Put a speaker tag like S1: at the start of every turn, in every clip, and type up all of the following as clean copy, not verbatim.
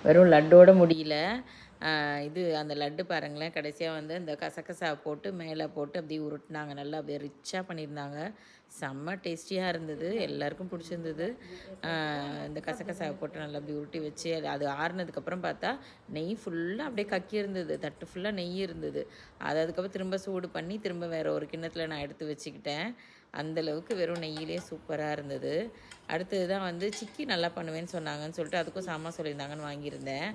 S1: வெறும் லட்டோட முடியல. இது அந்த லட்டு பாருங்களேன், கடைசியாக வந்து இந்த கசகசா போட்டு மேலே போட்டு அப்படியே உருட்டினாங்க. நல்லா அப்படியே ரிச்சாக பண்ணியிருந்தாங்க. செம்ம டேஸ்டியாக இருந்தது, எல்லாருக்கும் பிடிச்சிருந்தது. இந்த கசகசாவை போட்டு நல்லா அப்படி உருட்டி வச்சு அது ஆறுனதுக்கப்புறம் பார்த்தா நெய் ஃபுல்லாக அப்படியே கக்கி இருந்தது, தட்டு ஃபுல்லாக நெய் இருந்தது. அது அதுக்கப்புறம் திரும்ப சூடு பண்ணி திரும்ப வேறு ஒரு கிண்ணத்தில் நான் எடுத்து வச்சுக்கிட்டேன். அந்தளவுக்கு வெறும் நெய்யிலே சூப்பராக இருந்தது. அடுத்தது தான் வந்து சிக்கி நல்லா பண்ணுவேன்னு சொன்னாங்கன்னு சொல்லிட்டு அதுக்கும் சாமான் சொல்லியிருந்தாங்கன்னு வாங்கியிருந்தேன்.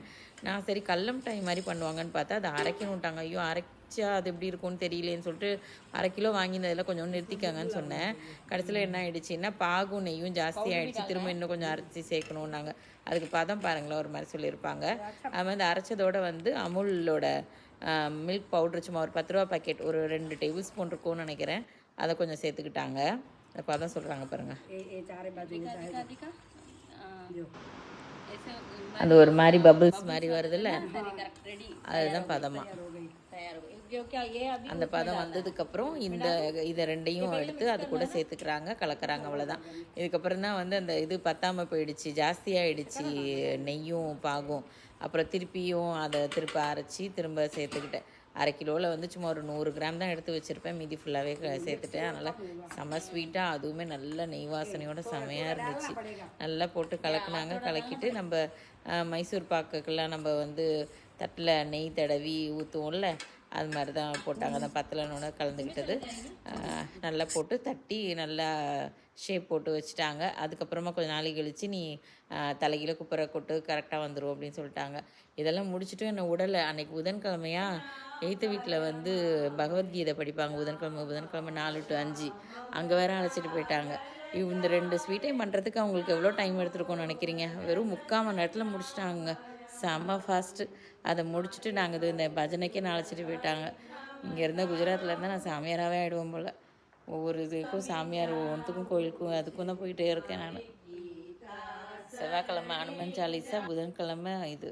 S1: நான் சரி கல்லம் டாய் மாதிரி பண்ணுவாங்கன்னு பார்த்தா அது அரைக்கணுன்ட்டாங்க. ஐயோ, அரைச்சா அது எப்படி இருக்கும்னு தெரியலேன்னு சொல்லிட்டு 1/2 கிலோ வாங்கியிருந்ததில் கொஞ்சம் நிறுத்திக்கங்கன்னு சொன்னேன். கடைசியில் என்ன ஆகிடுச்சின்னா பாகும் நெய்யும் ஜாஸ்தி ஆகிடுச்சு, திரும்ப இன்னும் கொஞ்சம் அரைச்சி சேர்க்கணுன்னாங்க. அதுக்கு பதம் பாருங்களேன் ஒரு மாதிரி சொல்லியிருப்பாங்க. அது மாதிரி அரைச்சதோடு வந்து அமுலோட மில்க் பவுட்ரு சும்மா ஒரு 10 ரூபா பாக்கெட் ஒரு 2 டேபிள் ஸ்பூன் இருக்கும்னு நினைக்கிறேன், அதை கொஞ்சம் சேர்த்துக்கிட்டாங்க. அப்போ அதான் சொல்கிறாங்க பாருங்கள், அந்த ஒரு மாதிரி பபிள்ஸ் மாதிரி வருதுல்ல, அதுதான் பதமாக. அந்த பதம் வந்ததுக்கப்புறம் இதை ரெண்டையும் எடுத்து அது கூட சேர்த்துக்கிறாங்க, கலக்கிறாங்க, அவ்வளோதான். இதுக்கப்புறம் தான் வந்து அந்த இது பத்தாமல் போயிடுச்சு, ஜாஸ்தியாகிடுச்சு நெய்யும் பாகும். அப்புறம் திருப்பியும் அதை திரும்ப அரைச்சி திரும்ப சேர்த்துக்கிட்டேன். 1/2 கிலோவில் வந்து சும்மா ஒரு 100 கிராம் தான் எடுத்து வச்சுருப்பேன், மீதி ஃபுல்லாகவே சேர்த்துட்டேன். அதனால் செம்ம ஸ்வீட்டாக, அதுவுமே நல்ல நெய் வாசனையோட செமையாக இருந்துச்சு. நல்லா போட்டு கலக்குனாங்க. கலக்கிட்டு நம்ம மைசூர் பாக்குக்கெல்லாம் நம்ம வந்து தட்டில் நெய் தடவி ஊற்றுவோம்ல, அது மாதிரி தான் போட்டாங்க. அந்த பத்தலனோட கலந்துக்கிட்டது நல்லா போட்டு தட்டி நல்லா ஷேப் போட்டு வச்சுட்டாங்க. அதுக்கப்புறமா கொஞ்சம் நாளைக்கு கழித்து நீ தலைகீழ குப்பரை கொட்டு கரெக்டாக வந்துடும் அப்படின்னு சொல்லிட்டாங்க. இதெல்லாம் முடிச்சுட்டு என்னை உடலை அன்றைக்கி புதன்கிழமையா எய்த்த வீட்டில் வந்து பகவத்கீதை படிப்பாங்க புதன்கிழமை 4 to 5. அங்கே வேற அழைச்சிட்டு போயிட்டாங்க. இந்த 2 ஸ்வீட்டையும் பண்ணுறதுக்கு அவங்களுக்கு எவ்வளோ டைம் எடுத்துருக்கோன்னு நினைக்கிறீங்க? வெறும் 3/4 மணி நேரத்தில் முடிச்சிட்டாங்க, செம்ம ஃபாஸ்ட்டு. அதை முடிச்சுட்டு நாங்கள் இந்த பஜனைக்கே அழைச்சிட்டு போயிட்டாங்க. இங்கே இருந்தால் குஜராத்தில் இருந்தால் நான் சாமியாராகவே ஆகிடுவோம் போல். ஒவ்வொரு இதுக்கும் சாமியார், ஒவ்வொன்றுத்துக்கும் கோயிலுக்கும் அதுக்கும் தான் போயிட்டே இருக்கேன் நான். செவ்வாய்க்கிழமை அனுமன் சாலிசா, புதன்கிழமை இது